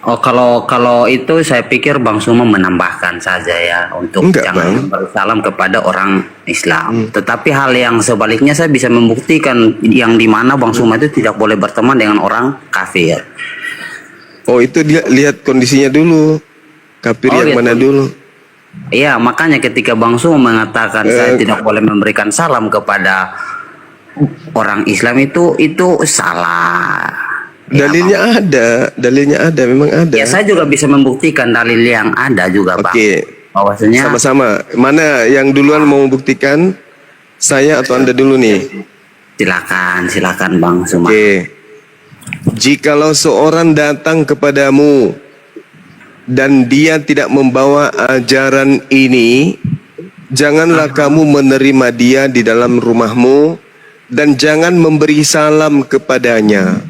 Oh, kalau itu saya pikir Bang Suma menambahkan saja ya untuk Enggak, jangan Bang. bersalam kepada orang Islam. Tetapi hal yang sebaliknya saya bisa membuktikan yang dimana Bang Suma itu tidak boleh berteman dengan orang kafir. Oh, itu dia lihat kondisinya dulu. Kafir Oh, yang gitu. mana dulu? Iya, makanya ketika Bang Suma mengatakan saya tidak boleh memberikan salam kepada orang Islam itu salah. Ya, Bang. Dalilnya ada, memang ada. Ya, saya juga bisa membuktikan dalil yang ada juga, Bang. Oke, Bahwasanya sama-sama. Mana yang duluan mau membuktikan? Saya atau Anda dulu nih? silakan Bang Suma. Oke. Jikalau seorang datang kepadamu dan dia tidak membawa ajaran ini, janganlah kamu menerima dia di dalam rumahmu dan jangan memberi salam kepadanya.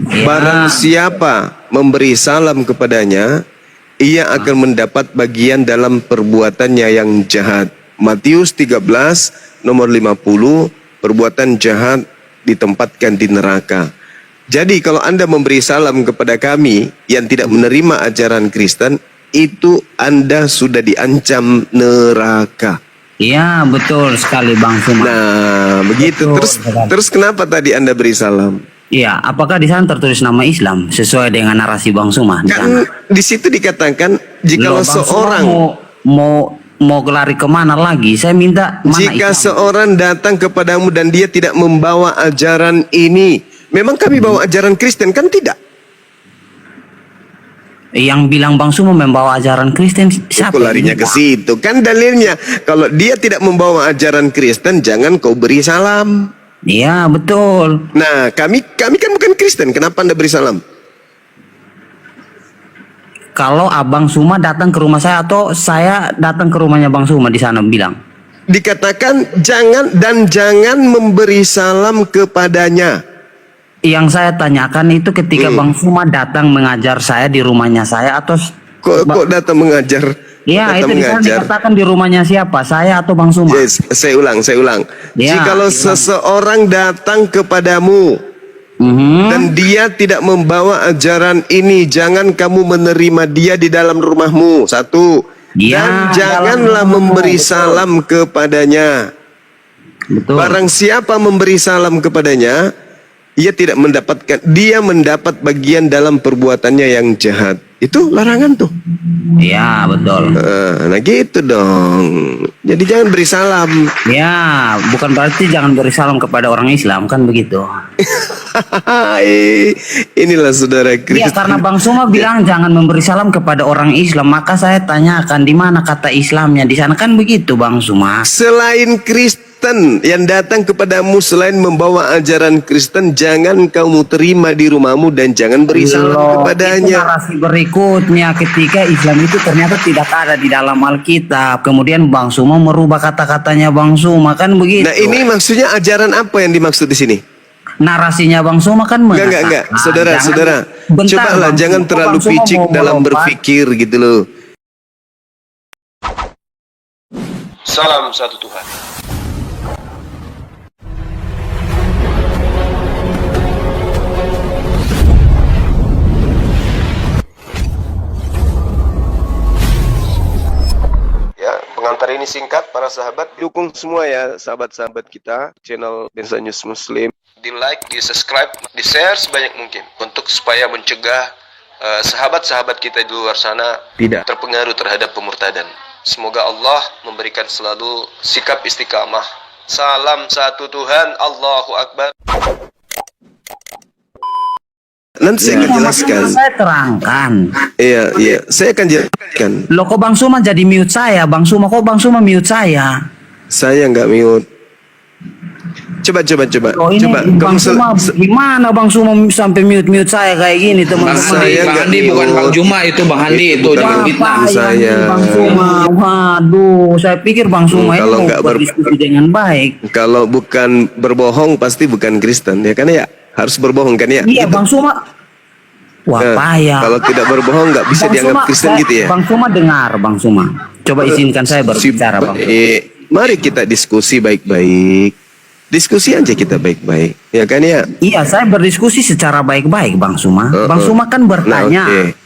Ya. Barang siapa memberi salam kepadanya, ia akan mendapat bagian dalam perbuatannya yang jahat. Matius 13 nomor 50, perbuatan jahat ditempatkan di neraka. Jadi kalau Anda memberi salam kepada kami yang tidak menerima ajaran Kristen, itu Anda sudah diancam neraka. Iya, betul sekali Bang Suma. Nah, begitu. Betul. Terus kenapa tadi Anda beri salam? Iya, apakah di sana tertulis nama Islam sesuai dengan narasi Bang Suma di sana? Kan di situ dikatakan jikalau Loh, Bang Suma seorang mau lari kemana lagi? Saya minta mana jika Islam? seorang datang kepadamu dan dia tidak membawa ajaran ini, memang kami bawa ajaran Kristen kan tidak? Yang bilang Bang Suma membawa ajaran Kristen siapa? Kok larinya ke situ? Kan dalilnya kalau dia tidak membawa ajaran Kristen, jangan kau beri salam. Iya, betul. Nah, kami kan bukan Kristen, kenapa Anda beri salam? Kalau Abang Suma datang ke rumah saya atau saya datang ke rumahnya Bang Suma di sana bilang. Dikatakan jangan memberi salam kepadanya. Yang saya tanyakan itu ketika Bang Suma datang mengajar saya di rumahnya saya atau Kok datang mengajar? Iya, itu di sana dikatakan di rumahnya siapa? Saya atau Bang Suma? Yes, saya ulang. Ya, Jikalau seseorang datang kepadamu dan dia tidak membawa ajaran ini, jangan kamu menerima dia di dalam rumahmu. Satu. Ya, Dan janganlah memberi betul. salam kepadanya. Betul. Barang siapa memberi salam kepadanya, dia mendapat bagian dalam perbuatannya yang jahat. Itu larangan tuh. Iya, betul. Nah gitu dong. Jadi jangan beri salam. Ya, bukan berarti jangan beri salam kepada orang Islam kan begitu. Inilah saudara Iya, Kristen. karena Bang Suma bilang jangan memberi salam kepada orang Islam, maka saya tanyakan di mana kata Islamnya di sana kan begitu Bang Suma. Selain Kristen yang datang kepadamu selain membawa ajaran Kristen, jangan kamu terima di rumahmu dan jangan beri salam Itu kepadanya. narasi berikutnya ketika Islam itu ternyata tidak ada di dalam Alkitab. Kemudian Bang Suma merubah kata-katanya Bang Suma kan begitu. Nah ini maksudnya ajaran apa yang dimaksud di sini? Narasinya Bang Suma kan mengatakan. Enggak. Saudara. Bentar, Cobalah Bang jangan Suma, terlalu Bang Suma picik mau dalam melompat. berpikir gitu loh. Salam satu Tuhan. Ya, pengantar ini singkat para sahabat. Dukung semua ya sahabat-sahabat kita channel Densa News Muslim. Di like, di subscribe, di share sebanyak mungkin untuk supaya mencegah sahabat-sahabat kita di luar sana Tidak. terpengaruh terhadap pemurtadan. Semoga Allah memberikan selalu sikap istiqamah. Salam satu Tuhan, Allahu Akbar. Nanti saya akan jelaskan. Saya terangkan. Iya. Saya akan jelaskan. Loh kok Bang Suma jadi mute saya? Bang Suma mute saya? Saya nggak mute. Coba. Oh ini Coba. Bang Suma gimana Bang Suma sampai mute saya kayak gini Bang teman-teman? Handi, Saya Bang nggak Handi bukan mute. Bang Juma itu Bang Handi itu Bukan jangan Bang fitnah. Apa saya. yang Bang Suma? Waduh, saya pikir Bang Suma Kalau ini nggak mau berdiskusi dengan baik. Kalau bukan berbohong pasti bukan Kristen ya kan ya? Harus berbohong kan ya? Iya Gitu. Bang Suma. Wah Nah, payah. kalau tidak berbohong nggak bisa Bang dianggap Suma, Kristen gitu ya? Bang Suma dengar Bang Suma. Coba izinkan saya berbicara Bang. Mari kita diskusi baik-baik. Diskusi aja kita baik-baik, ya kan ya? Iya, saya berdiskusi secara baik-baik Bang Suma. Bang Suma kan bertanya. Nah, oke.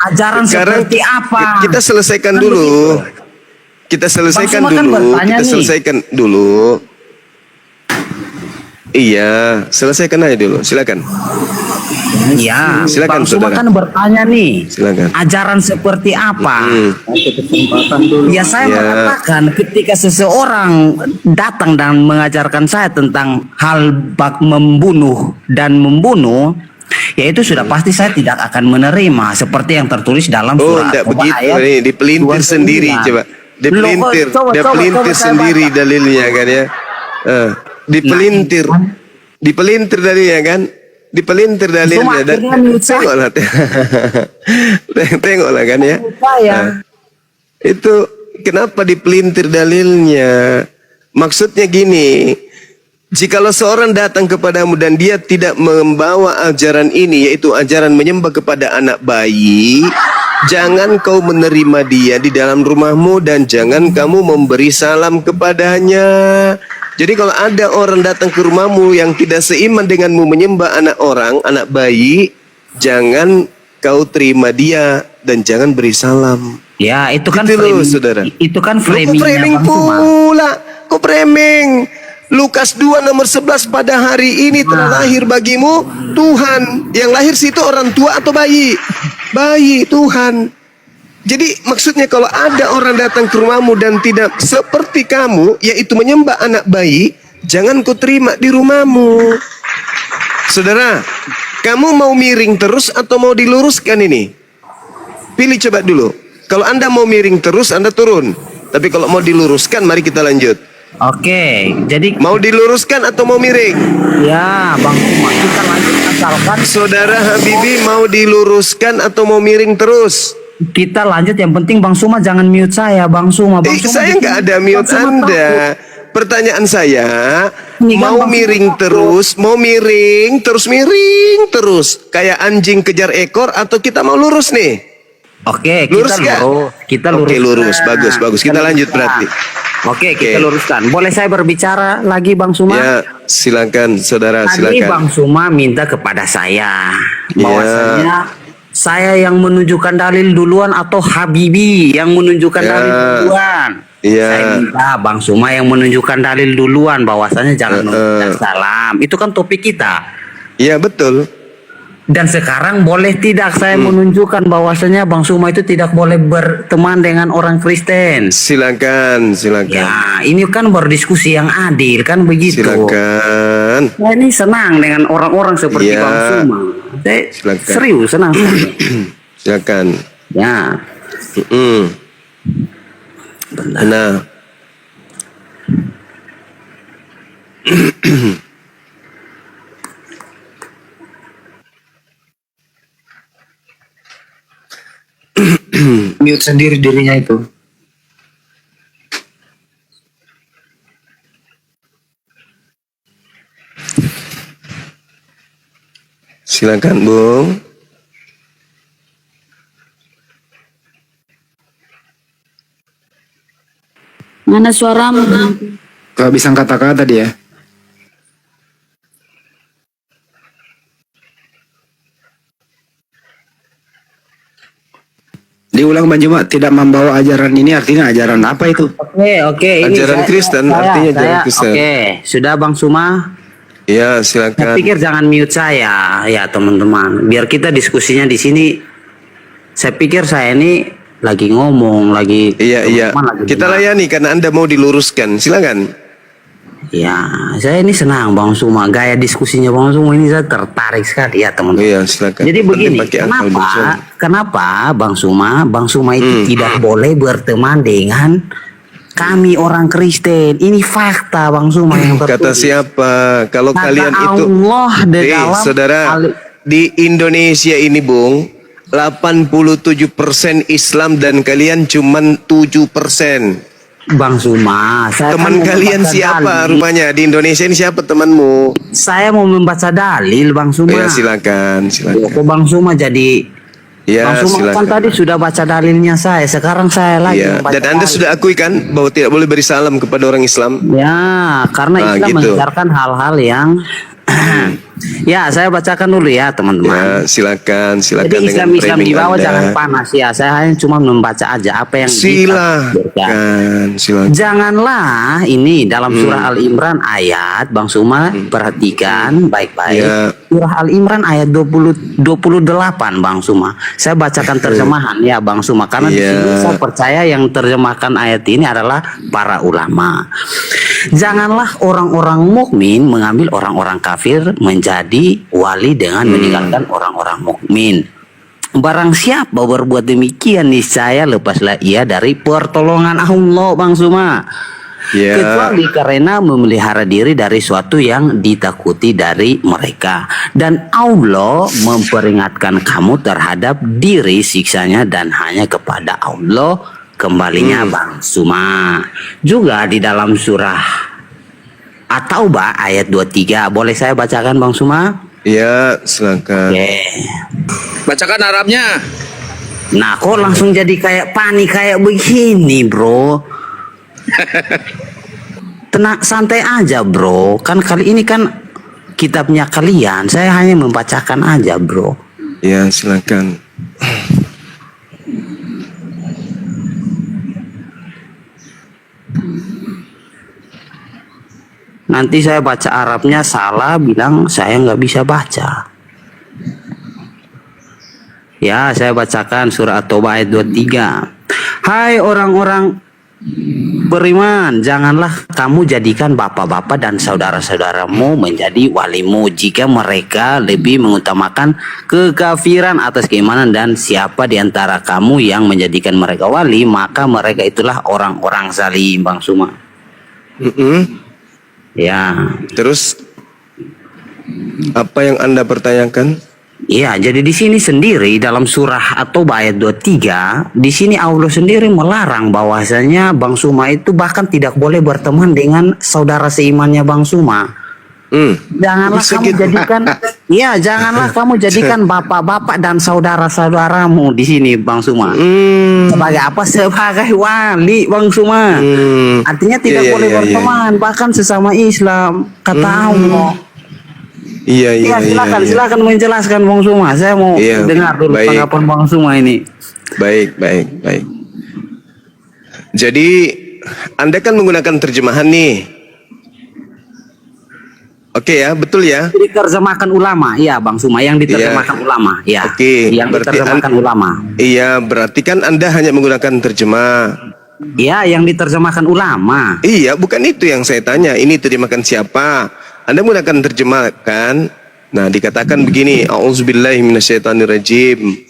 Ajaran Sekarang seperti apa? kita selesaikan Kan dulu. begitu. Kita selesaikan Bang Suma kan dulu. bertanya Kita nih. selesaikan dulu. Iya, selesaikan aja dulu. Silakan. Iya, Silakan, Bang Suma saudara. kan bertanya nih, Silakan. ajaran seperti apa? Ya saya Ya. mengatakan ketika seseorang datang dan mengajarkan saya tentang hal bak membunuh dan membunuh, ya itu sudah pasti saya tidak akan menerima seperti yang tertulis dalam Oh, surat enggak Toba begitu ayat nih, dipelintir 29. sendiri coba. Dipelintir, Loh, dia pelintir saya sendiri baca. dalilnya kan ya. Dipelintir. Nah, Dipelintir dalilnya kan? Dipelintir dalilnya dan akhirnya menurut saya- tengoklah. Tengoklah kan ya. Saya Itu kenapa dipelintir dalilnya? Maksudnya gini, jikalau seorang datang kepadamu dan dia tidak membawa ajaran ini, yaitu ajaran menyembah kepada anak bayi, jangan kau menerima dia di dalam rumahmu dan jangan kamu memberi salam kepadanya. Jadi kalau ada orang datang ke rumahmu yang tidak seiman denganmu menyembah anak orang, anak bayi, jangan kau terima dia dan jangan beri salam. ya itu kan Gitu loh, framing, saudara. itu kan Lu kok framingnya framing Bang Suma. pula? Kok framing? Lukas 2 nomor 11 pada hari ini telah lahir bagimu Tuhan. Yang lahir situ orang tua atau bayi? Bayi Tuhan. Jadi maksudnya kalau ada orang datang ke rumahmu dan tidak seperti kamu, yaitu menyembah anak bayi, jangan kau terima di rumahmu. Saudara, kamu mau miring terus atau mau diluruskan ini? Pilih coba dulu. Kalau Anda mau miring terus, Anda turun. Tapi kalau mau diluruskan, mari kita lanjut. Oke, jadi Mau diluruskan atau mau miring? ya Bang Suma kita lanjut asalkan Saudara Habibi mau diluruskan atau mau miring terus? kita lanjut, yang penting Bang Suma jangan mute saya, Bang Suma. Bang Suma Saya bikin- nggak ada Bang mute Suma Anda. takut. Pertanyaan saya, Ini kan mau Bang miring Suma takut. terus, mau miring terus, kayak anjing kejar ekor atau kita mau lurus nih? Oke, Lurus kita nggak? lurus. Kita lurus. Oke, lurus. Bagus. Kita lanjut berarti. Oke, kita Oke. luruskan. Boleh saya berbicara lagi Bang Suma? Ya, silakan saudara, Tadi silakan. Bang Suma minta kepada saya Ya. bahwasanya saya yang menunjukkan dalil duluan atau Habibi yang menunjukkan Ya. dalil duluan. Ya. Saya minta Bang Suma yang menunjukkan dalil duluan bahwasanya jangan mengucapkan salam. Itu kan topik kita. Iya betul. Dan sekarang boleh tidak saya menunjukkan bahwasanya Bang Suma itu tidak boleh berteman dengan orang Kristen. Silakan. Ya, ini kan berdiskusi yang adil kan begitu. Silakan. Saya ini senang dengan orang-orang seperti Ya. Bang Suma. Saya Silakan. serius senang. Silakan. Ya, Nah, mute sendiri dirinya itu. silakan Bung. Mana suaramu? Kehabisan kata-kata dia. Diulang Bang Juma, tidak membawa ajaran ini artinya ajaran apa itu? Oke. Ini Ajaran Kristen, artinya ajaran Kristen. Oke, sudah Bang Suma. Ya, Saya silakan. pikir jangan mute saya, ya teman-teman. Biar kita diskusinya di sini. Saya pikir saya ini lagi ngomong, lagi. Iya. teman-teman lagi Kita dengar. layani karena Anda mau diluruskan. Silakan. Ya, saya ini senang Bang Suma. Gaya diskusinya Bang Suma ini saya tertarik sekali ya teman-teman. Iya, silakan. Jadi Penting begini, pakai akal dulu, Son. kenapa Bang Suma itu tidak boleh berteman dengan kami orang Kristen. Ini fakta Bang Suma yang tertulis. Kata siapa? Kalau Kata kalian itu Allah di dalam saudara, di Indonesia ini, Bung, 87% Islam dan kalian cuman 7%. Bang Suma, saya Teman kan mau kalian membaca siapa dalil. rupanya di Indonesia ini, siapa temanmu? Saya mau membaca dalil Bang Suma. Ya, silakan. Kok Bang Suma jadi Ya, Bang Suma kan silakan. tadi sudah baca dalilnya saya. Sekarang saya lagi Ya, membaca dan Anda dalil. sudah akui kan bahwa tidak boleh beri salam kepada orang Islam? Ya, karena Ah, Islam gitu. mengajarkan hal-hal yang Ya, saya bacakan dulu ya teman-teman. Ya, silakan Jadi dengan Islam-Islam di framing bawah Anda. jangan panas ya. Saya hanya cuma membaca aja apa yang Silakan. Janganlah ini dalam surah Al-Imran ayat Bang Suma perhatikan baik-baik. Ya. Surah Al-Imran ayat 28 Bang Suma. Saya bacakan terjemahan ya Bang Suma karena di Ya. sini saya percaya yang terjemahkan ayat ini adalah para ulama. Janganlah orang-orang mukmin mengambil orang-orang kafir menjadi wali dengan meninggalkan orang-orang mukmin. Barang siapa berbuat demikian niscaya lepaslah ia dari pertolongan Allah Bang Suma. Ya. Kecuali karena memelihara diri dari suatu yang ditakuti dari mereka. Dan Allah memperingatkan kamu terhadap diri siksanya dan hanya kepada Allah kembalinya Bang Suma. Juga di dalam surah At-Taubah ayat 23. Boleh saya bacakan Bang Suma? Ya, silakan. Oke. Bacakan Arabnya. Nah, kok langsung jadi kayak panik kayak begini, bro? Tenang, santai aja, bro. Kan kali ini kan kitabnya kalian. Saya hanya membacakan aja, bro. Ya, silakan. Nanti saya baca Arabnya salah, bilang saya nggak bisa baca. Ya, saya bacakan surah At-Taubah ayat 23. Hai orang-orang beriman, janganlah kamu jadikan bapak-bapak dan saudara-saudaramu menjadi walimu jika mereka lebih mengutamakan kekafiran atas keimanan, dan siapa di antara kamu yang menjadikan mereka wali, maka mereka itulah orang-orang zalim, Bang Suma. Ya. Terus apa yang Anda pertanyakan? Iya, jadi di sini sendiri dalam surah At-Taubah ayat 23, di sini Allah sendiri melarang bahwasanya Bang Suma itu bahkan tidak boleh berteman dengan saudara seimannya Bang Suma. Janganlah Bisa kamu gitu. jadikan, iya janganlah kamu jadikan bapak-bapak dan saudara-saudaramu di sini Bang Suma. Sebagai apa? Sebagai wali Bang Suma. Artinya tidak Iya, boleh iya, iya. berteman bahkan sesama Islam. Kata Allah. Iya, Ya, silakan menjelaskan Bang Suma. Saya mau Iya, dengar dulu baik. tanggapan Bang Suma ini. Baik. Jadi Anda kan menggunakan terjemahan nih. Oke ya, betul ya. Diterjemahkan ulama, iya Bang Suma, yang diterjemahkan ulama, ya. Oke, Yang berarti diterjemahkan ulama. Iya, berarti kan Anda hanya menggunakan terjemah. Iya, yang diterjemahkan ulama. Iya, bukan itu yang saya tanya. Ini terjemahkan siapa? Anda menggunakan terjemah kan? Nah, dikatakan begini, A'udzubillahi minasyaitonirrajim.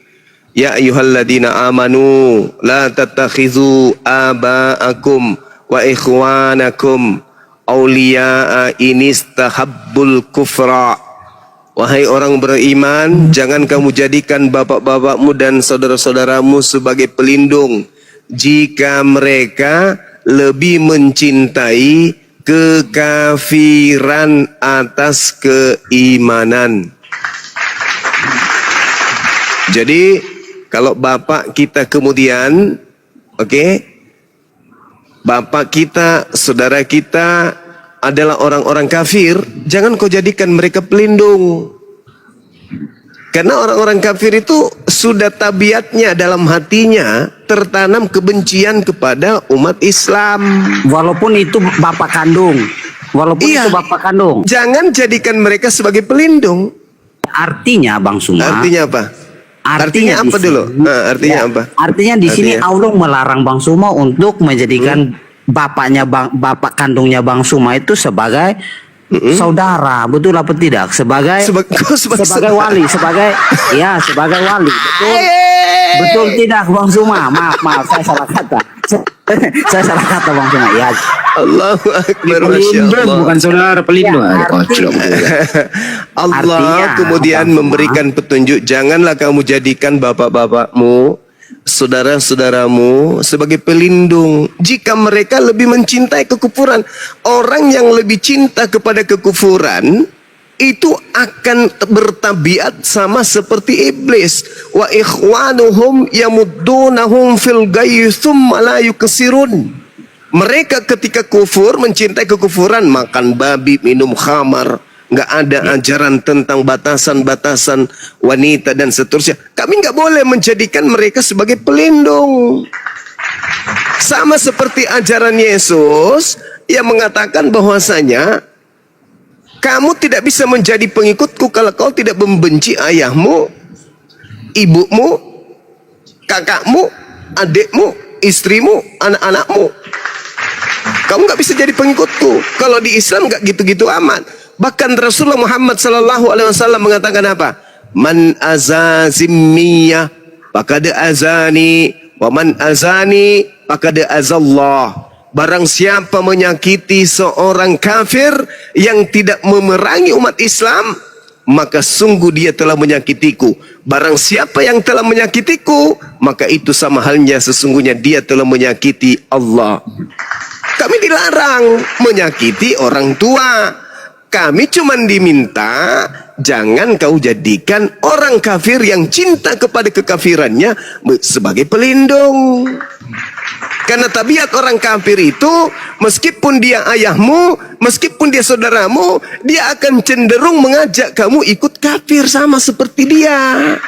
Ya ayyuhalladzina amanu la tattakhizu aba'akum wa ikhwanakum awliya'a inistahabbul kufra. Wahai orang beriman, jangan kamu jadikan bapak-bapakmu dan saudara-saudaramu sebagai pelindung jika mereka lebih mencintai kekafiran atas keimanan. Jadi kalau bapak kita kemudian, bapak kita, saudara kita adalah orang-orang kafir, jangan kau jadikan mereka pelindung. Karena orang-orang kafir itu sudah tabiatnya dalam hatinya tertanam kebencian kepada umat Islam. Walaupun itu bapak kandung. Walaupun Iya. itu bapak kandung. Jangan jadikan mereka sebagai pelindung. Artinya Bang Suma. Artinya apa? Artinya di apa dulu? sini- Nah, artinya apa? Artinya di sini Artinya? Allah melarang Bang Suma untuk menjadikan bapak kandungnya Bang Suma itu sebagai saudara, betul apa tidak? Sebagai sebagai wali, sebagai wali, betul tidak Bang Suma? Maaf, saya salah kata. Saya salah kata Bang Suma. Ya, Allahu Akbar, Masya Pelindung Allah. bukan saudara pelindung. Ya, Kocok. Allah Artinya, kemudian Bang Suma, memberikan petunjuk, janganlah kamu jadikan bapak-bapakmu, saudara-saudaramu sebagai pelindung jika mereka lebih mencintai kekufuran. Orang yang lebih cinta kepada kekufuran itu akan bertabiat sama seperti iblis. Wa ikhwanuhum yamuddunahum fil ghayyi tsumma la yukasirun. Mereka ketika kufur mencintai kekufuran, makan babi, minum khamar, nggak ada ajaran tentang batasan-batasan wanita dan seterusnya. Kami nggak boleh menjadikan mereka sebagai pelindung. Sama seperti ajaran Yesus yang mengatakan bahwasanya kamu tidak bisa menjadi pengikutku kalau kau tidak membenci ayahmu, ibumu, kakakmu, adikmu, istrimu, anak-anakmu. Kamu nggak bisa jadi pengikutku. Kalau di Islam nggak gitu-gitu amat. Bahkan Rasulullah Muhammad sallallahu alaihi wasallam mengatakan apa? Man azazimiyah faqad azani wa man azani faqad azallah. Barang siapa menyakiti seorang kafir yang tidak memerangi umat Islam, maka sungguh dia telah menyakitiku. Barang siapa yang telah menyakitiku, maka itu sama halnya sesungguhnya dia telah menyakiti Allah. Kami dilarang menyakiti orang tua. Kami cuma diminta jangan kau jadikan orang kafir yang cinta kepada kekafirannya sebagai pelindung. Karena tabiat orang kafir itu, meskipun dia ayahmu, meskipun dia saudaramu, dia akan cenderung mengajak kamu ikut kafir sama seperti dia.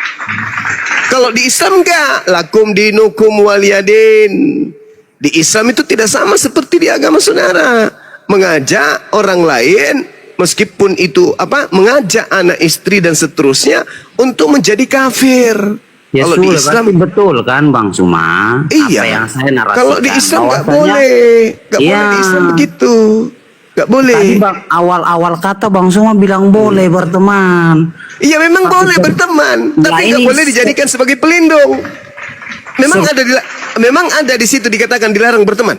Kalau di Islam enggak, lakum dinukum waliyadin. Di Islam itu tidak sama seperti di agama saudara. Mengajak orang lain, meskipun itu mengajak anak istri dan seterusnya untuk menjadi kafir. Ya Kalau di sudah, Islam berarti betul kan Bang Suma? iya. Apa yang saya narasikan. Kalau di Islam nggak bahwasanya- boleh, nggak Iya. boleh di Islam begitu, nggak boleh. Tadi Bang, awal-awal kata Bang Suma bilang boleh berteman. Iya memang Tapi boleh kan- berteman, Nah, tapi nggak ini boleh dijadikan sebagai pelindung. Memang ada di situ dikatakan dilarang berteman.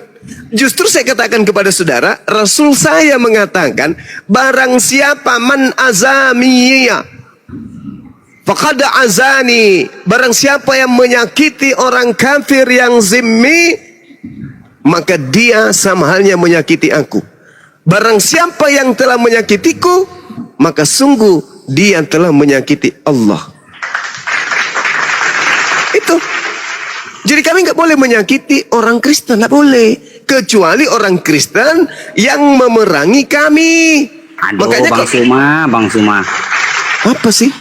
Justru saya katakan kepada saudara, Rasul saya mengatakan, barang siapa man azamiya faqad azani, barang siapa yang menyakiti orang kafir yang zimmi, maka dia sama halnya menyakiti aku. Barang siapa yang telah menyakitiku, maka sungguh dia telah menyakiti Allah. Itu. Jadi kami nggak boleh menyakiti orang Kristen, nggak boleh. Kecuali orang Kristen yang memerangi kami. Aduh, Makanya Bang Suma. apa sih?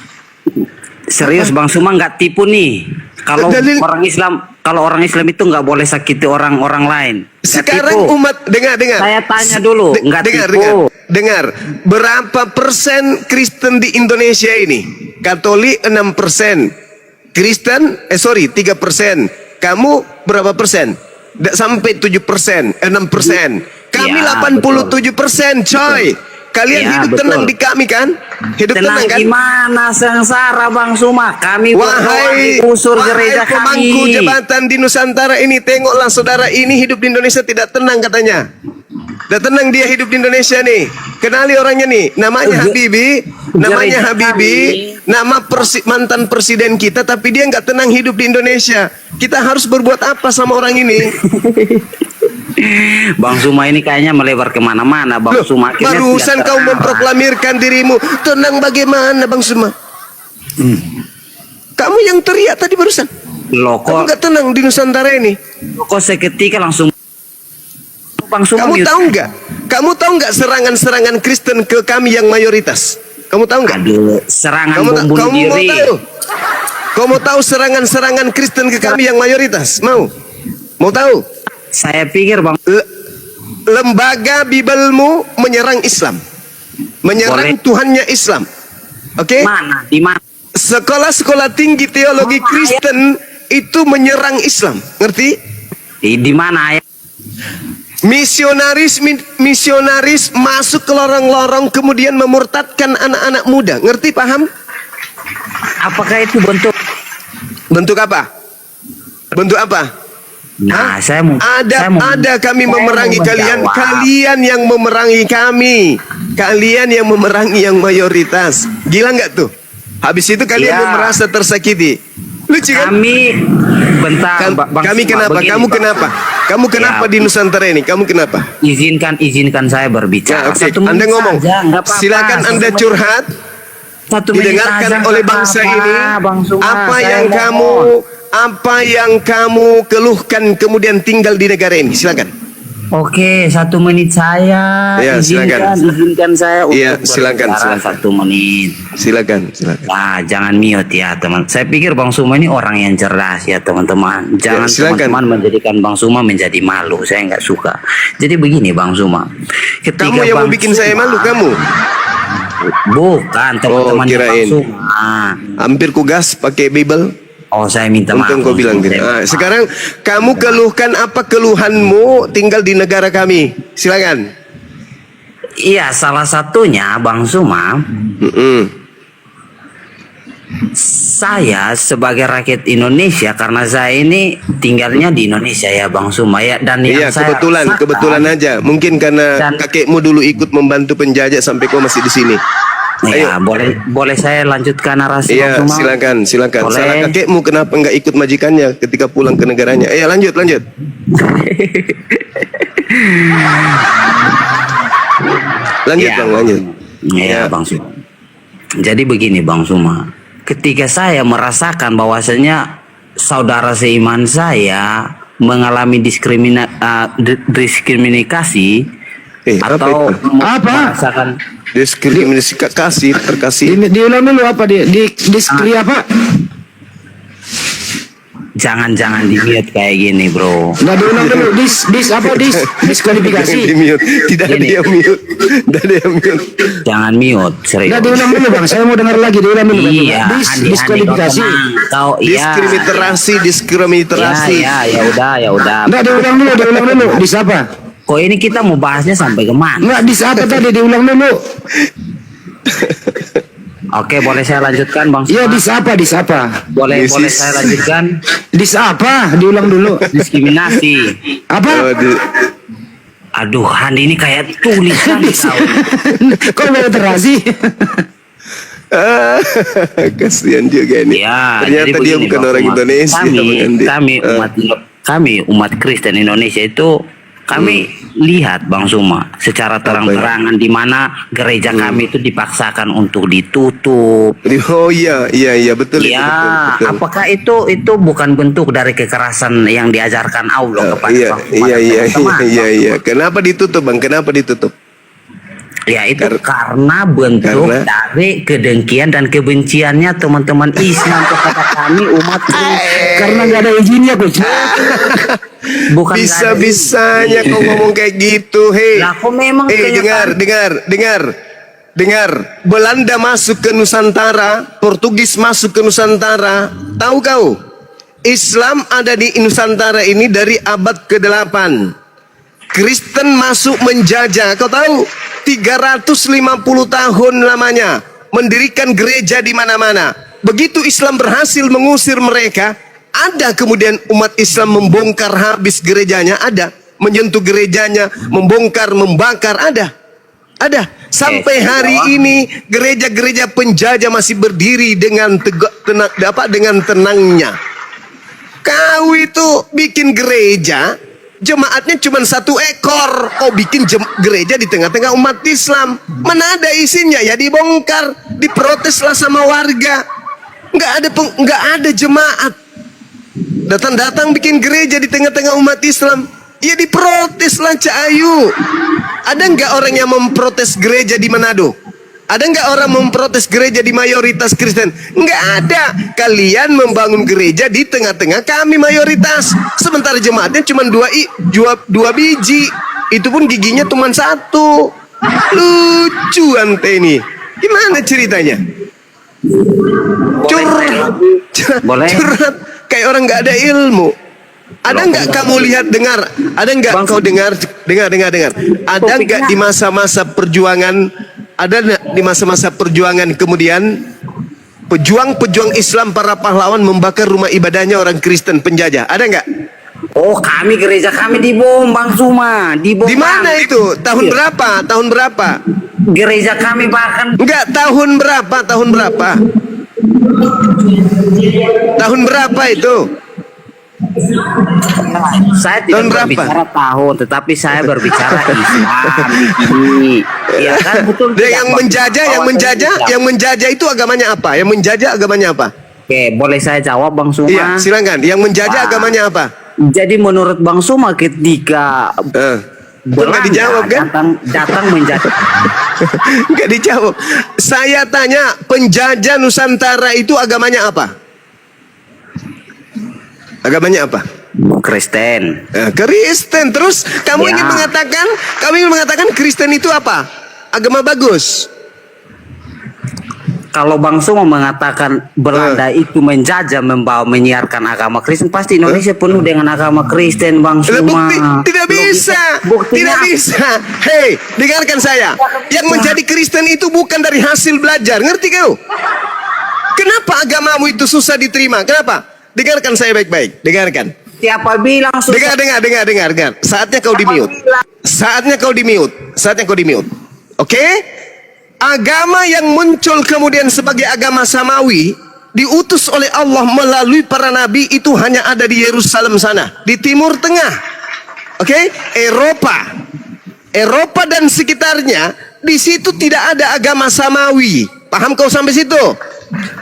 Serius Bang Suma nggak tipu nih. Kalau Dalil- orang Islam itu nggak boleh sakiti orang lain. Nggak Sekarang tipu. umat dengar. Saya tanya dulu, nggak tipu. Dengar. Berapa persen Kristen di Indonesia ini? Katolik 6%. Kristen 3%. Kamu berapa persen? Sampai 7%, 6%. Kami Ya, 87%, coy. Kalian Ya, hidup betul. tenang di kami kan? Hidup tenang kan? Gimana sengsara Bang Suma? Kami Wahai usur gereja pemangku kami. jabatan di Nusantara ini, tengoklah saudara ini hidup di Indonesia tidak tenang katanya. Tidak tenang dia hidup di Indonesia nih. Kenali orangnya nih, namanya Habibie, Gereja nama mantan presiden kita, tapi dia nggak tenang hidup di Indonesia. Kita harus berbuat apa sama orang ini? Bang Suma ini kayaknya melebar kemana-mana. Bang Loh, Suma akhirnya barusan tidak kau terarah. memproklamirkan dirimu tenang bagaimana Bang Suma? Kamu yang teriak tadi barusan. Loh, Kamu kok nggak tenang di Nusantara ini. seketika langsung Bang Suma Kamu mute. tahu nggak? Kamu tahu nggak serangan-serangan Kristen ke kami yang mayoritas? Kamu tahu nggak? Aduh, serangan Kamu, bom bunuh kamu mau diri. tahu? Kamu mau tahu serangan-serangan Kristen ke kami yang mayoritas? Mau? Mau tahu? Saya pikir Bang Lembaga Bibelmu menyerang Islam, menyerang Boleh. Tuhannya Islam. Oke? mana? Di mana? Sekolah-sekolah tinggi teologi Kristen itu menyerang Islam. Ngerti? Di mana ayat? Misionaris masuk ke lorong-lorong kemudian memurtadkan anak-anak muda. Ngerti, paham? Apakah itu bentuk? Bentuk apa? Bentuk apa? Nah, Hah? saya mau Ada kami saya memerangi mau kalian. menjawab. Kalian yang memerangi kami. Kalian yang memerangi yang mayoritas. Gila nggak tuh? Habis itu kalian Iya. merasa tersakiti. Lucu kan? Kami bentar Bang Kami Suma, kenapa? begini, Kamu Bang. kenapa? Kamu kenapa Ya. di Nusantara ini? Kamu kenapa? Izinkan saya berbicara. Ya, oke. Satu menit Anda ngomong. saja, nggak apa-apa. Silakan Satu Anda menit. curhat. 1 menit Didengarkan saja, oleh nggak bangsa apa-apa, ini. Bang Suma, Apa saya yang mohon. kamu keluhkan kemudian tinggal di negara ini? Silakan. Oke, 1 menit saya. Ya, silakan. Izinkan saya untuk Iya, silakan, berbicara silakan. 1 menit. Silakan. Nah, jangan mute ya teman. Saya pikir Bang Suma ini orang yang cerdas ya teman-teman. Jangan Ya, silakan. teman-teman menjadikan Bang Suma menjadi malu. Saya nggak suka. Jadi begini Bang Suma. Ketika Kamu yang mau Bang bikin saya Suma- malu, kamu? Bukan teman-teman Bang kirain. Suma. Hampir ku gas pakai Bible. Oh, saya minta maaf. Untung kau bilang Bang Suma. gitu. Saya minta maaf. Sekarang kamu keluhkan apa keluhanmu tinggal di negara kami. Silakan. Iya, salah satunya Bang Suma. Mm-mm. Saya sebagai rakyat Indonesia, karena saya ini tinggalnya di Indonesia ya Bang Suma ya, dan Iya, yang saya rasakan- kebetulan aja. Mungkin karena Dan- kakekmu dulu ikut membantu penjajah sampai kau masih di sini. Ya, boleh saya lanjutkan narasi Iya, Bang Suma? silakan. Boleh. Salah kakekmu kenapa nggak ikut majikannya ketika pulang ke negaranya? Lanjut. Lanjut, Ya, Bang, lanjut. Iya Ya. Bang Suma. Jadi begini Bang Suma, ketika saya merasakan bahwasanya saudara seiman saya mengalami diskriminasi Apa atau itu? merasakan Diskriminasi terkasih. Diulang dulu apa dia? Diskri apa? jangan di mute kayak gini bro. Nggak diulang dulu. Diskualifikasi. Di mute. Tidak ada Ini. yang mute. Tidak ada yang mute. Jangan mute serius. Nggak diulang dulu bang. Saya mau dengar lagi. Diulang dulu. Bang. Iya, Andi, Diskualifikasi. kau iya. Diskriminasi. Ya udah. Nggak diulang dulu. Dis apa? Kok ini kita mau bahasnya sampai kemana? Nggak dis apa tadi? Diulang dulu. Oke, boleh saya lanjutkan Bang Iya Suma? dis apa? Boleh This is- saya lanjutkan? Dis apa? Diulang dulu. Diskriminasi. Apa? Aduh, Andi ini kayak tulisan kau. Kok nggak terasi? Kasihan juga ini. Ya, Ternyata jadi dia begini, bukan Bang orang Suma. Indonesia, Bang Andi. Kami umat Kristen Indonesia itu kami lihat Bang Suma secara terang-terangan di mana gereja kami itu dipaksakan untuk ditutup. Oh iya, betul itu, Ya, betul. apakah itu bukan bentuk dari kekerasan yang diajarkan Allah kepada Iya, Bang Suma dan teman-teman? iya. Kenapa ditutup, Bang? Kenapa ditutup? Ya itu karena bentuk Karena- dari kedengkian dan kebenciannya teman-teman Islam kepada kami umat Kristen. Karena nggak ada izinnya Coach. Bukan nggak ada Bisa-bisanya izin. kau ngomong kayak gitu, hei. Lah, kok memang dengar. Belanda masuk ke Nusantara, Portugis masuk ke Nusantara. Tahu kau? Islam ada di Nusantara ini dari abad ke-8. Kristen masuk menjajah. Kau tahu? 350 tahun lamanya mendirikan gereja di mana-mana. Begitu Islam berhasil mengusir mereka, ada kemudian umat Islam membongkar habis gerejanya, ada menyentuh gerejanya, membongkar, membakar, ada. Sampai hari ini gereja-gereja penjajah masih berdiri dengan dengan tenangnya. Kau itu bikin gereja, jemaatnya cuma 1 ekor. Kau bikin gereja di tengah-tengah umat Islam. Mana ada isinya? Ya dibongkar, diproteslah sama warga. Nggak ada jemaat. Datang-datang bikin gereja di tengah-tengah umat Islam. Ya diproteslah Cahayu. Ada nggak orang yang memprotes gereja di Manado? Ada nggak orang memprotes gereja di mayoritas Kristen? Nggak ada. Kalian membangun gereja di tengah-tengah kami mayoritas. Sementara jemaatnya cuma 2 biji. Itu pun giginya cuma 1. Lucu ante ini. Gimana ceritanya? Boleh. Curhat kayak orang nggak ada ilmu. Ada nggak kamu lihat dengar? Ada nggak kau dengar? Ada nggak di masa-masa perjuangan? Ada nggak di masa-masa perjuangan kemudian pejuang-pejuang Islam para pahlawan membakar rumah ibadahnya orang Kristen penjajah? Ada nggak? Oh, gereja kami dibom Bang Suma, dibom. Di mana itu? Tahun Iya. berapa? Tahun berapa? Gereja kami bahkan Enggak, tahun berapa? Tahun berapa itu? saya Tahun tidak berapa? berbicara tahun, tetapi saya berbicara Islam ini. Ya kan betul. Dia tidak, yang Bang? yang menjajah itu agamanya apa? Yang menjajah agamanya apa? Oke, boleh saya jawab Bang Suma? Iya, silakan. Yang menjajah Wah. agamanya apa? Jadi menurut Bang Suma ketika Nggak dijawab kan? datang menjadi Nggak dijawab. Saya tanya, penjajah Nusantara itu agamanya apa? Agamanya apa? Kristen. Kristen. Terus kamu Ya. ingin mengatakan Kristen itu apa? Agama bagus. Kalau Bang Sumo mengatakan Belanda itu menjajah, membawa, menyiarkan agama Kristen, pasti Indonesia penuh dengan agama Kristen, Bang Lah, Sumo. tidak bisa. Buktinya Tidak bisa. Hei, dengarkan saya. Yang menjadi Kristen itu bukan dari hasil belajar. Ngerti kau? Kenapa agamamu itu susah diterima? Kenapa? Dengarkan saya baik-baik. Dengarkan. Siapa bilang susah? Dengar. Saatnya kau di-mute. Saatnya kau di-mute. Oke? Agama yang muncul kemudian sebagai agama samawi diutus oleh Allah melalui para nabi itu hanya ada di Yerusalem sana, di Timur Tengah. Oke? Eropa dan sekitarnya, di situ tidak ada agama samawi. Paham kau sampai situ?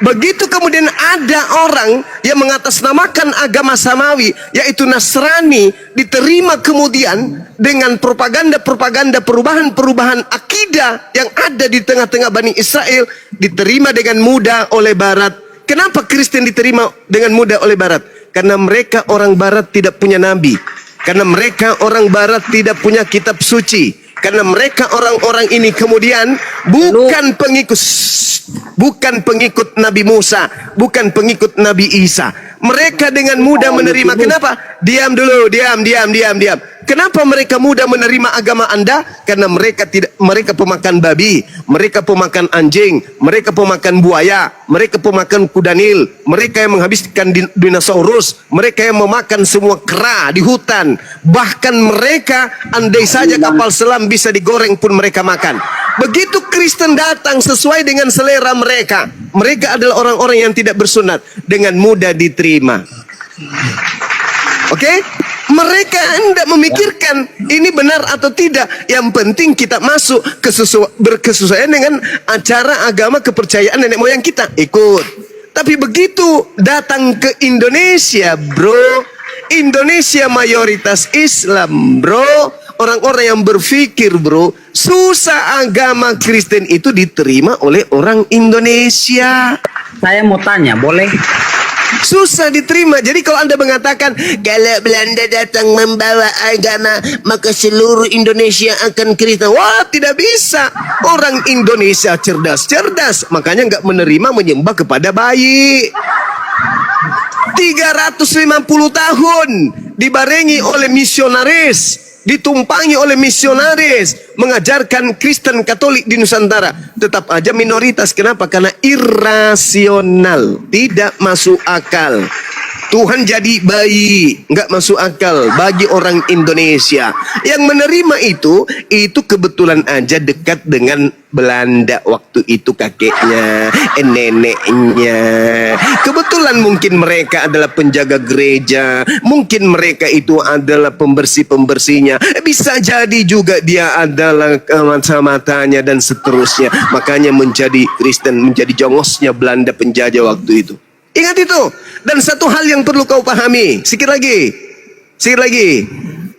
Begitu kemudian ada orang yang mengatasnamakan agama samawi, yaitu Nasrani, diterima kemudian dengan propaganda-propaganda perubahan-perubahan akidah yang ada di tengah-tengah Bani Israel, diterima dengan mudah oleh Barat. Kenapa Kristen diterima dengan mudah oleh Barat? Karena mereka orang Barat tidak punya nabi. Karena mereka orang Barat tidak punya kitab suci. Karena mereka orang-orang ini kemudian bukan pengikut Nabi Musa, bukan pengikut Nabi Isa. Mereka dengan mudah menerima. Kenapa? Diam dulu. Kenapa mereka mudah menerima agama Anda? Karena mereka pemakan babi, mereka pemakan anjing, mereka pemakan buaya, mereka pemakan kuda Nil, mereka yang menghabiskan dinosaurus, mereka yang memakan semua kera di hutan. Bahkan mereka, andai saja kapal selam bisa digoreng pun mereka makan. Begitu Kristen datang sesuai dengan selera mereka, mereka adalah orang-orang yang tidak bersunat, dengan mudah diterima. Oke? Mereka hendak memikirkan ini benar atau tidak. Yang penting kita masuk berkesesuaian dengan acara agama kepercayaan nenek moyang kita, ikut. Tapi begitu datang ke Indonesia, bro, Indonesia mayoritas Islam, bro, orang-orang yang berpikir, bro, susah agama Kristen itu diterima oleh orang Indonesia. Saya mau tanya, boleh? Susah diterima. Jadi kalau Anda mengatakan kalau Belanda datang membawa agama, maka seluruh Indonesia akan Kristen. Wah, tidak bisa. Orang Indonesia cerdas. Makanya nggak menerima menyembah kepada bayi. 350 tahun dibarengi oleh misionaris, ditumpangi oleh misionaris, mengajarkan Kristen Katolik di Nusantara, tetap aja minoritas. Kenapa? Karena irasional, tidak masuk akal. Tuhan jadi bayi, nggak masuk akal bagi orang Indonesia. Yang menerima itu kebetulan aja dekat dengan Belanda waktu itu, kakeknya, neneknya. Kebetulan mungkin mereka adalah penjaga gereja, mungkin mereka itu adalah pembersih-pembersihnya. Bisa jadi juga dia adalah mata-matanya dan seterusnya. Makanya menjadi Kristen, menjadi jongosnya Belanda penjajah waktu itu. Ingat itu. Dan satu hal yang perlu kau pahami, sikit lagi.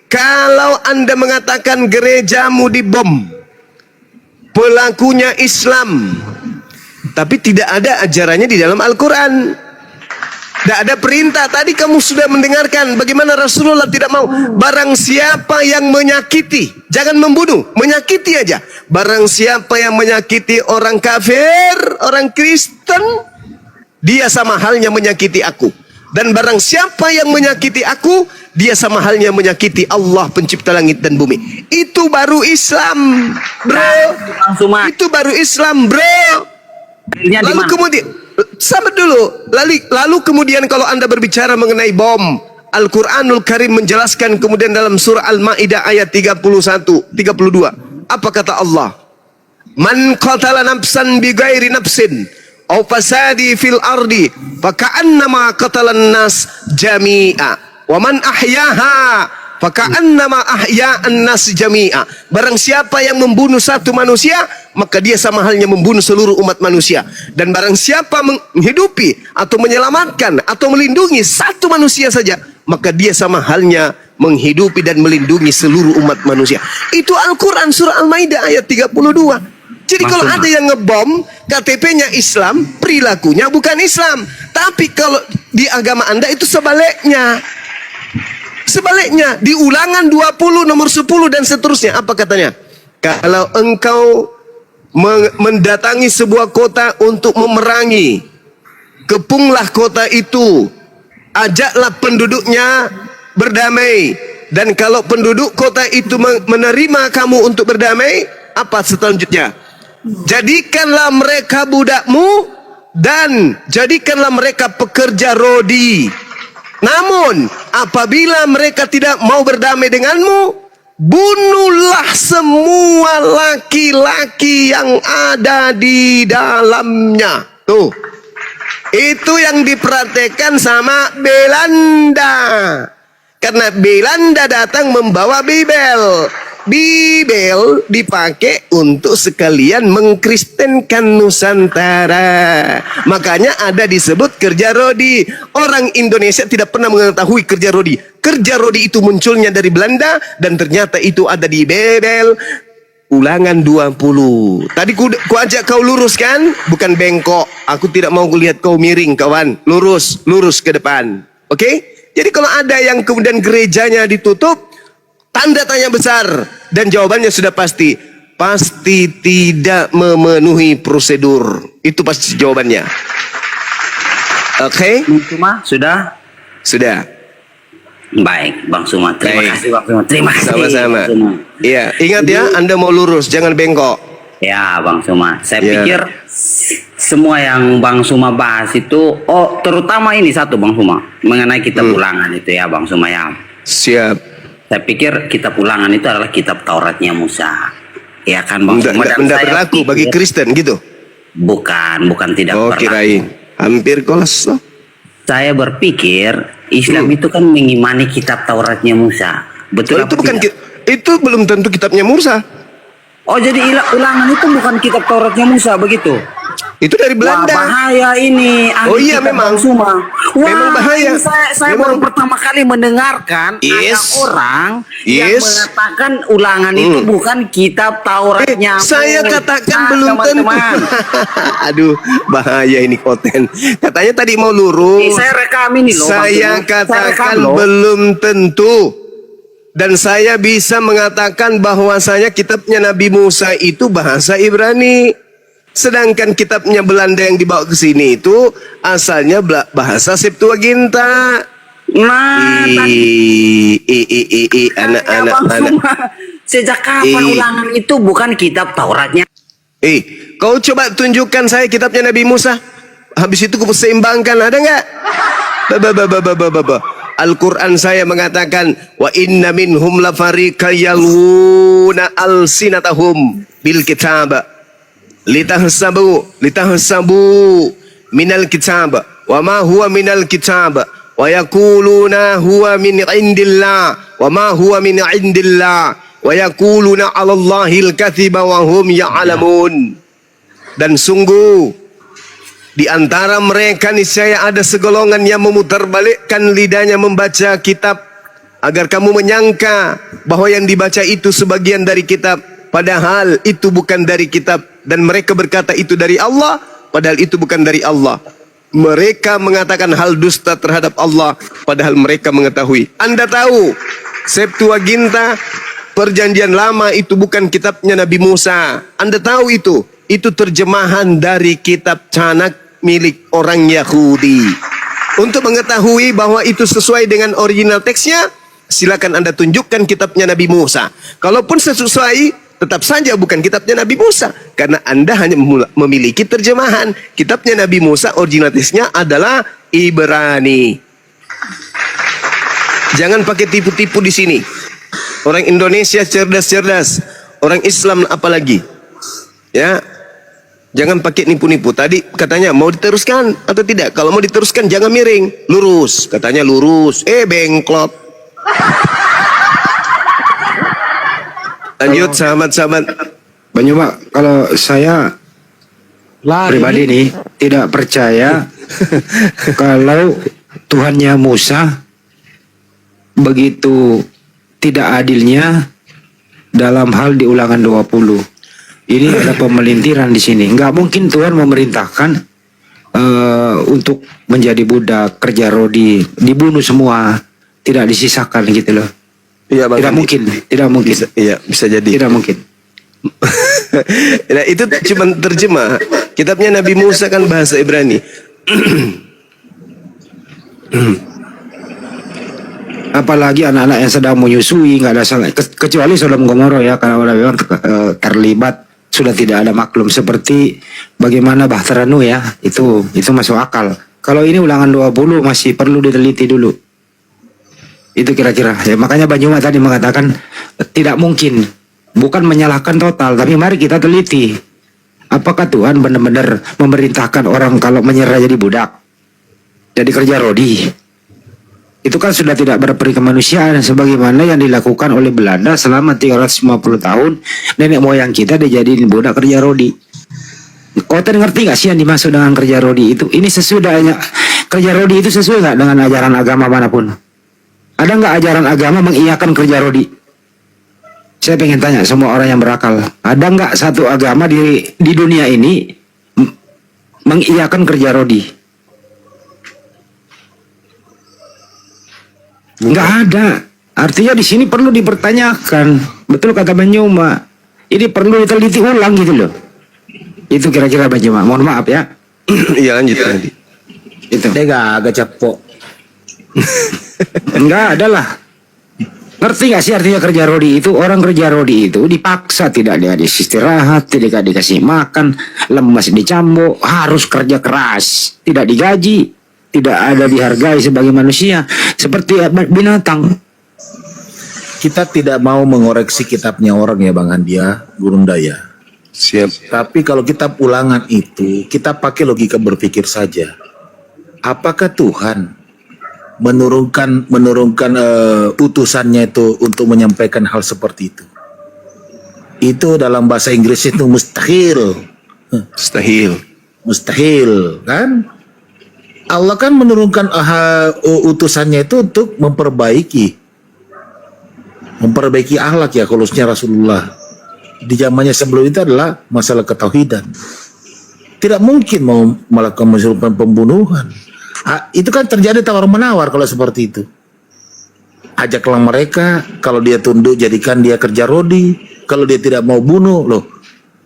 Kalau Anda mengatakan gerejamu dibom, pelakunya Islam, tapi tidak ada ajarannya di dalam Al-Quran, tidak ada perintah. Tadi kamu sudah mendengarkan bagaimana Rasulullah tidak mau. Barang siapa yang menyakiti, jangan membunuh, menyakiti aja. Barang siapa yang menyakiti orang kafir, orang Kristen, dia sama halnya menyakiti aku. Dan barang siapa yang menyakiti aku, dia sama halnya menyakiti Allah pencipta langit dan bumi. Itu baru Islam, bro. Itu baru Islam, bro. Lalu kemudian, sabar dulu. Lalu kemudian kalau Anda berbicara mengenai bom, Al-Quranul Karim menjelaskan kemudian dalam surah Al-Ma'idah ayat 31, 32. Apa kata Allah? Man qatala nafsan bighairi nafsin aw fasadi fil ardi faka'annama qatalan nas jami'a wa man ahyaha faka'annama ahya'an nas jami'a. Barang siapa yang membunuh satu manusia, maka dia sama halnya membunuh seluruh umat manusia. Dan barang siapa menghidupi atau menyelamatkan atau melindungi satu manusia saja, maka dia sama halnya menghidupi dan melindungi seluruh umat manusia. Itu Al-Quran surah Al-Maidah ayat 32. Jadi kalau ada yang ngebom, KTP-nya Islam, perilakunya bukan Islam. Tapi kalau di agama Anda itu sebaliknya. Sebaliknya, di Ulangan 20 nomor 10 dan seterusnya. Apa katanya? Kalau engkau mendatangi sebuah kota untuk memerangi, kepunglah kota itu, ajaklah penduduknya berdamai. Dan kalau penduduk kota itu menerima kamu untuk berdamai, apa selanjutnya? Jadikanlah mereka budakmu dan jadikanlah mereka pekerja rodi. Namun apabila mereka tidak mau berdamai denganmu, bunuhlah semua laki-laki yang ada di dalamnya. Tuh, itu yang diperhatikan sama Belanda. Karena Belanda datang membawa Bibel. Bibel dipakai untuk sekalian mengkristenkan Nusantara. Makanya ada disebut kerja rodi. Orang Indonesia tidak pernah mengetahui kerja rodi. Kerja rodi itu munculnya dari Belanda dan ternyata itu ada di Bibel. Ulangan 20. Tadi ku ajak kau lurus kan? Bukan bengkok. Aku tidak mau lihat kau miring kawan. Lurus, lurus ke depan. Oke? Jadi kalau ada yang kemudian gerejanya ditutup, tanda tanya besar, dan jawabannya sudah pasti. Pasti tidak memenuhi prosedur. Itu pasti jawabannya. Oke? Suma, sudah? Sudah. Baik, Bang Suma. Terima Baik. kasih, Bang Suma. Terima kasih. Sama-sama. Bang Suma. Iya, ingat ya, Anda mau lurus, jangan bengkok. Ya, Bang Suma. Saya Ya. pikir semua yang Bang Suma bahas itu, terutama ini satu, Bang Suma, mengenai kitab ulangan itu ya, Bang Suma ya. Siap. Saya pikir kitab ulangan itu adalah kitab Tauratnya Musa. Ya kan, Bang Suma. Dan Tidak saya berlaku bagi pikir- Kristen gitu. Bukan tidak Oh, berlaku. kirain. Hampir kolos loh. Saya berpikir Islam itu kan mengimani kitab Tauratnya Musa. Betul Oh, itu apa bukan tidak? itu belum tentu kitabnya Musa. Oh, jadi ulangan itu bukan kitab Tauratnya Musa begitu? Itu dari Wah, Belanda. bahaya ini. Oh iya, kitab memang. Bang Suma. Wah, Memang bahaya. ini saya Memang. baru pertama kali mendengarkan ada Yes. orang yang Yes. mengatakan ulangan itu bukan kitab Tauratnya. Saya Musa. katakan belum teman-teman. tentu. Aduh, bahaya ini konten. Katanya tadi mau lurus. Saya rekam ini loh. Bang Saya Suma. Saya katakan rekam loh. belum tentu. Dan saya bisa mengatakan bahwasanya kitabnya Nabi Musa itu bahasa Ibrani. Sedangkan kitabnya Belanda yang dibawa ke sini itu asalnya bahasa Septuaginta. Nah, tadi Anak-anak Bang anak. Suma, sejak kapan ulangan itu bukan kitab Tauratnya? Kau coba tunjukkan saya kitabnya Nabi Musa. Habis itu kau seimbangkan, ada nggak? Al-Quran saya mengatakan wa inna minhum lafariqa yaluna alsinatahum bil kitab litahsabu minal kitab wa ma huwa minal kitab wa yaquluna huwa min indillah wa ma huwa min indillah wa yaquluna 'ala Allahil katsiba wa hum ya'lamun. Dan sungguh di antara mereka niscaya ada segolongan yang memutarbalikkan lidahnya membaca kitab agar kamu menyangka bahwa yang dibaca itu sebagian dari kitab, padahal itu bukan dari kitab, dan mereka berkata itu dari Allah padahal itu bukan dari Allah. Mereka mengatakan hal dusta terhadap Allah padahal mereka mengetahui. Anda tahu Septuaginta Perjanjian Lama itu bukan kitabnya Nabi Musa. Anda tahu itu terjemahan dari kitab Canak milik orang Yahudi. Untuk mengetahui bahwa itu sesuai dengan original teksnya, silakan Anda tunjukkan kitabnya Nabi Musa. Kalaupun sesuai, tetap saja bukan kitabnya Nabi Musa, karena Anda hanya memiliki terjemahan. Kitabnya Nabi Musa original teksnya adalah Ibrani. Jangan pakai tipu-tipu di sini. Orang Indonesia cerdas-cerdas, orang Islam apalagi. Ya. Jangan pakai nipu-nipu. Tadi katanya mau diteruskan atau tidak? Kalau mau diteruskan jangan miring, lurus. Katanya lurus, bengklot. Lanjut sahabat-sahabat. Bang Suma, kalau saya pribadi nih tidak percaya kalau Tuhannya Musa begitu tidak adilnya dalam hal di Ulangan 20. Ini ada pemelintiran di sini. Nggak mungkin Tuhan memerintahkan untuk menjadi budak, kerja rodi, dibunuh semua, tidak disisakan gitu loh. Iya, Bang. Tidak mungkin, tidak mungkin. Iya, bisa jadi. Tidak mungkin. Nah, itu cuma terjemah. Kitabnya Nabi Musa kan bahasa Ibrani. Apalagi anak-anak yang sedang menyusui, nggak ada salah. Kecuali Sodom Gomora ya, karena orang memang terlibat, sudah tidak ada maklum. Seperti bagaimana Bahtera Nuh ya, itu masuk akal. Kalau ini Ulangan 20 masih perlu diteliti dulu. Itu kira-kira. Ya, makanya Banyuma tadi mengatakan tidak mungkin. Bukan menyalahkan total, tapi mari kita teliti. Apakah Tuhan benar-benar memerintahkan orang kalau menyerah jadi budak, jadi kerja rodi? Itu kan sudah tidak berperi kemanusiaan sebagaimana yang dilakukan oleh Belanda selama 350 tahun. Nenek moyang kita dijadiin budak kerja rodi. Kau ngerti gak sih yang dimaksud dengan kerja rodi itu? Ini sesudahnya kerja rodi itu sesuai gak dengan ajaran agama manapun? Ada nggak ajaran agama mengiyakan kerja rodi? Saya pengen tanya semua orang yang berakal, ada nggak satu agama di dunia ini mengiyakan kerja rodi? Nggak ada. Artinya di sini perlu dipertanyakan. Betul kata Banyuma. Ini perlu diteliti ulang gitu loh. Itu kira-kira Banyuma. Mohon maaf ya. Iya, lanjut tadi. Itu. Dia agak cepok. Enggak ada lah. Ngerti gak sih artinya kerja rodi itu? Orang kerja rodi itu dipaksa, tidak dikasih istirahat, tidak dikasih makan, lemas dicambuk, harus kerja keras, tidak digaji, tidak ada dihargai sebagai manusia, seperti binatang. Kita tidak mau mengoreksi kitabnya orang ya Bang Andia, Gurundaya. Siap. Tapi kalau kitab Ulangan itu, kita pakai logika berpikir saja. Apakah Tuhan menurunkan utusannya itu untuk menyampaikan hal seperti itu? Itu dalam bahasa Inggris itu mustahil. Mustahil, kan? Allah kan menurunkan utusannya itu untuk memperbaiki akhlak ya, khususnya Rasulullah. Di zamannya sebelum itu adalah masalah ketauhidan. Tidak mungkin mau melakukan pembunuhan. Itu kan terjadi tawar-menawar kalau seperti itu. Ajaklah mereka, kalau dia tunduk jadikan dia kerja rodi, kalau dia tidak mau bunuh, loh.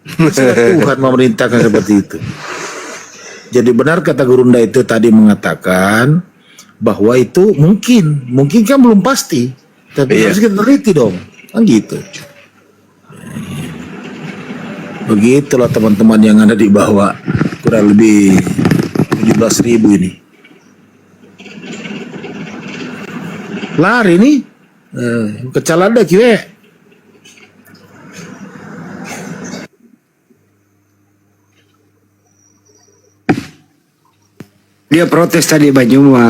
Tuhan memerintahkan seperti itu. Jadi benar kata Gurunda itu tadi mengatakan bahwa itu mungkin kan belum pasti, tapi harus kita teliti dong, kan gitu. Begitulah teman-teman yang ada di bawah, kurang lebih 17.000 ini. Lari nih, kecalada kiwe. Dia protes tadi Banyuma,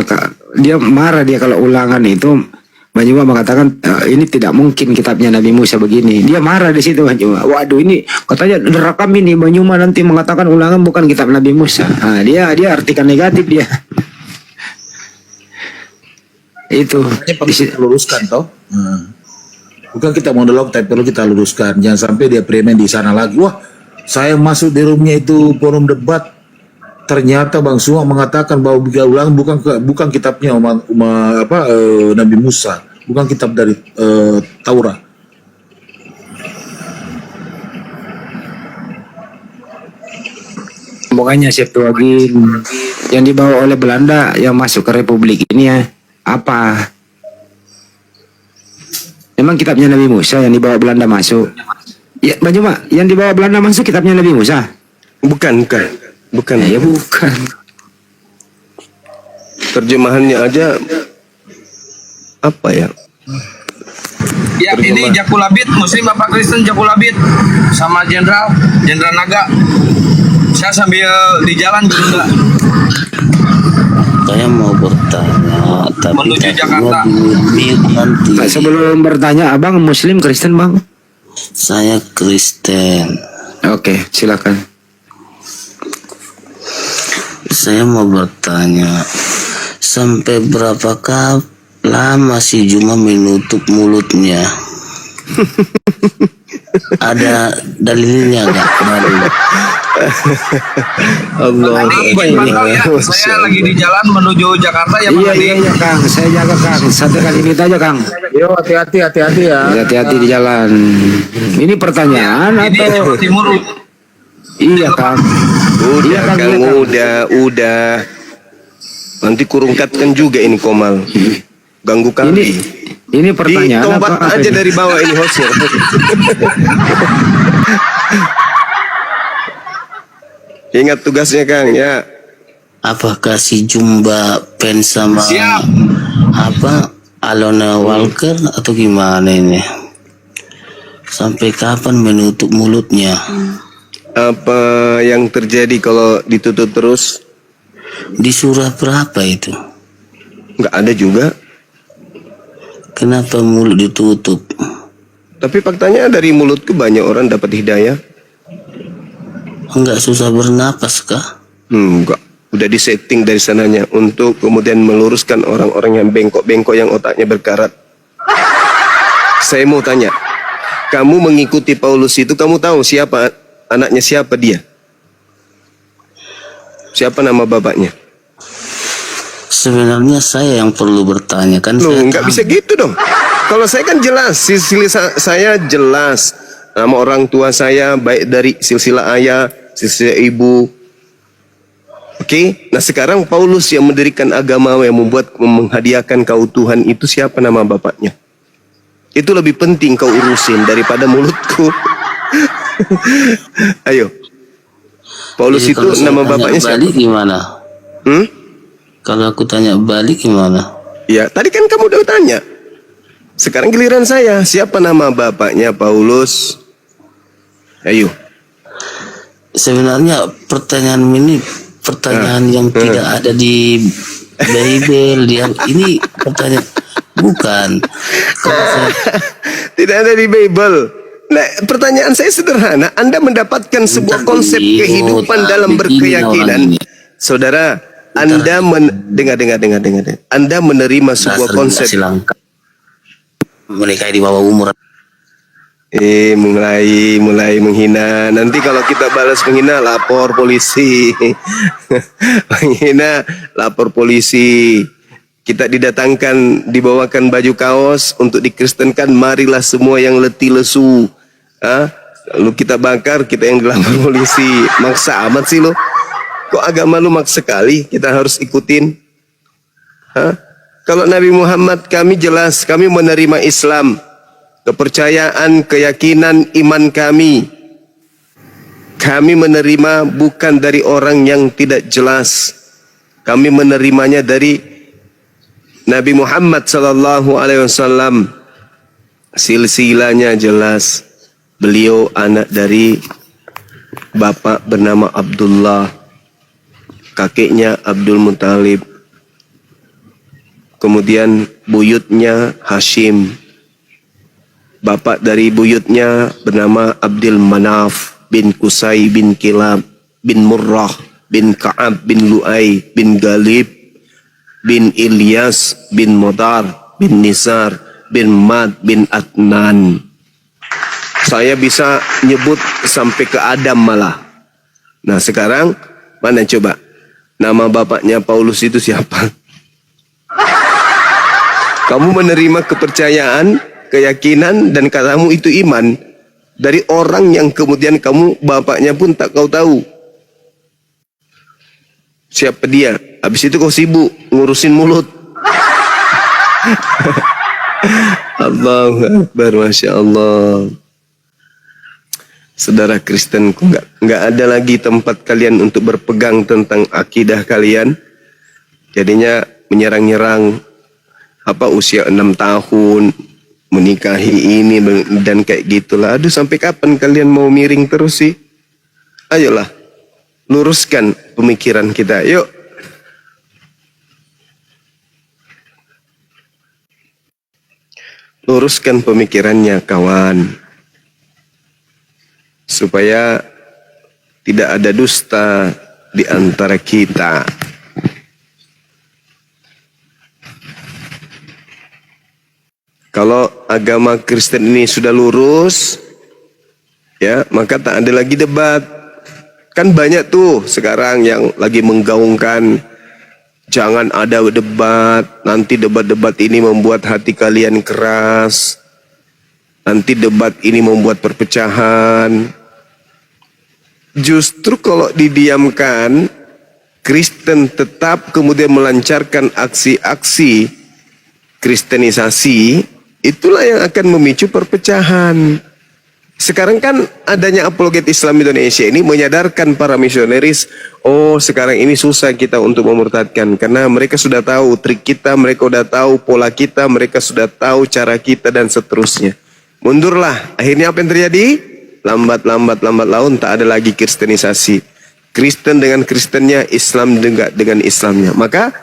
dia marah dia kalau Ulangan itu. Banyuma mengatakan ini tidak mungkin kitabnya Nabi Musa begini. Dia marah di situ Banyuma. Waduh, ini katanya nerakam ini Banyuma nanti mengatakan Ulangan bukan kitab Nabi Musa. Nah, dia artikan negatif dia. Itu Perlu kita luruskan toh. Bukan kita monolog, tapi perlu kita luruskan. Jangan sampai dia premen di sana lagi. Wah, saya masuk di roomnya itu forum debat. Ternyata Bang Sua mengatakan bahwa Ulangan bukan kitabnya Nabi Musa, bukan kitab dari Taurat. Pokoknya Septuagint yang dibawa oleh Belanda yang masuk ke Republik ini ya apa? Memang kitabnya Nabi Musa yang dibawa Belanda masuk. Ya, Banyuma, yang dibawa Belanda masuk kitabnya Nabi Musa? Bukan. Ya bukan. Terjemahannya aja apa ya? Ya, ini Jakulabit, Muslim apa Kristen Jakulabit sama Jenderal Naga. Saya sambil di jalan dulu enggak. Saya mau bertanya, tapi Menuju Jakarta. nanti. Nah, sebelum bertanya, Abang Muslim Kristen Bang? Saya Kristen. Oke, silakan. Saya mau bertanya, sampai berapakah lama sih cuma menutup mulutnya. Ada dalilnya nggak? Dalil. Allah. Tadi izin pantau ya, saya lagi di jalan menuju Jakarta ya Pak Iya, Adi. iya, Kang. Saya jaga, Kang. Satu kali ini aja, Kang. Yo, hati-hati ya. Hati-hati di jalan. Ini pertanyaan Ini atau? Jawa Timur. Iya, Kang. Udah Iya, Kang, Kang, iya, Kang. udah. Nanti kurungkatkan juga ini Komal. Ganggu kami. Ini pertanyaan Ditompat apa aja ini? dari bawah ini hostnya. Ingat tugasnya Kang ya. Apakah si Jumba Pen sama Siap. apa Alona Walker atau gimana ini? Sampai kapan menutup mulutnya? Apa yang terjadi kalau ditutup terus? Di surah berapa itu? Nggak ada juga. Kenapa mulut ditutup? Tapi faktanya dari mulutku banyak orang dapat hidayah. Enggak susah bernapas kah? Enggak. Udah disetting dari sananya untuk kemudian meluruskan orang-orang yang bengkok-bengkok yang otaknya berkarat. Saya mau tanya, kamu mengikuti Paulus itu, kamu tahu siapa anaknya, siapa dia? Siapa nama bapaknya? Sebenarnya saya yang perlu bertanya kan. Loh, saya nggak tahu. bisa gitu dong. Kalau saya kan jelas, silsilah saya jelas. Nama orang tua saya baik dari silsilah ayah, silsilah ibu. Oke, nah sekarang Paulus yang mendirikan agama yang menghadiahkan kau Tuhan itu siapa nama bapaknya? Itu lebih penting kau urusin daripada mulutku. Ayo, Paulus Jadi itu kalau saya nama tanya bapaknya siapa? balik gimana? Hmm? Kalau aku tanya balik gimana? Ya, tadi kan kamu udah tanya. Sekarang giliran saya. Siapa nama bapaknya Paulus? Ayo. Sebenarnya pertanyaan ini pertanyaan yang tidak ada di Bible. Ini pertanyaan bukan. Kalau saya, Tidak ada di Bible. Nah, pertanyaan saya sederhana. Anda mendapatkan sebuah konsep kehidupan dalam berkeyakinan. Saudara, Anda dengar. Anda menerima sebuah dasar konsep. dikasih langkah. Mereka di bawah umur. Mulai menghina. Nanti kalau kita balas menghina, lapor polisi. Menghina, lapor polisi. Kita didatangkan, dibawakan baju kaos untuk dikristenkan. Marilah semua yang letih lesu. Lalu kita bakar, kita yang dilapor polisi. Maksa amat sih lo. Kok agama lu maksa sekali? Kita harus ikutin. Kalau Nabi Muhammad, kami jelas, kami menerima Islam. Kepercayaan, keyakinan, iman kami. Kami menerima bukan dari orang yang tidak jelas. Kami menerimanya dari Nabi Muhammad sallallahu alaihi wasallam. Silsilahnya jelas. Beliau anak dari bapak bernama Abdullah. Kakeknya Abdul Muthalib. Kemudian buyutnya Hashim. Bapak dari buyutnya bernama Abdul Manaf bin Qusay bin Kilab bin Murrah bin Ka'ab bin Lu'ay bin Galib bin Ilyas bin Modar bin Nisar bin Mad bin Adnan. Saya bisa nyebut sampai ke Adam malah. Nah sekarang mana coba nama bapaknya Paulus itu siapa? Kamu menerima kepercayaan, keyakinan, dan katamu itu iman dari orang yang kemudian kamu bapaknya pun tak kau tahu siapa dia. Habis itu kau sibuk ngurusin mulut. Allahu Akbar, Masya Allah. Saudara Kristenku, nggak ada lagi tempat kalian untuk berpegang tentang akidah kalian. Jadinya menyerang-nyerang usia 6 tahun menikahi ini dan kayak gitulah. Aduh, sampai kapan kalian mau miring terus sih? Ayolah, luruskan pemikiran kita. Yuk. Luruskan pemikirannya, kawan. Supaya tidak ada dusta di antara kita. Kalau agama Kristen ini sudah lurus, ya, maka tak ada lagi debat. Kan banyak tuh sekarang yang lagi menggaungkan jangan ada debat, nanti debat-debat ini membuat hati kalian keras, nanti debat ini membuat perpecahan. Justru kalau didiamkan, Kristen tetap kemudian melancarkan aksi-aksi kristenisasi, itulah yang akan memicu perpecahan. Sekarang kan adanya apologet Islam Indonesia ini menyadarkan para misionaris, oh sekarang ini susah kita untuk memurtadkan karena mereka sudah tahu trik kita, mereka sudah tahu pola kita, mereka sudah tahu cara kita dan seterusnya. Mundurlah. Akhirnya apa yang terjadi? Lambat laun tak ada lagi kristenisasi. Kristen dengan Kristennya, Islam dengan Islamnya. Maka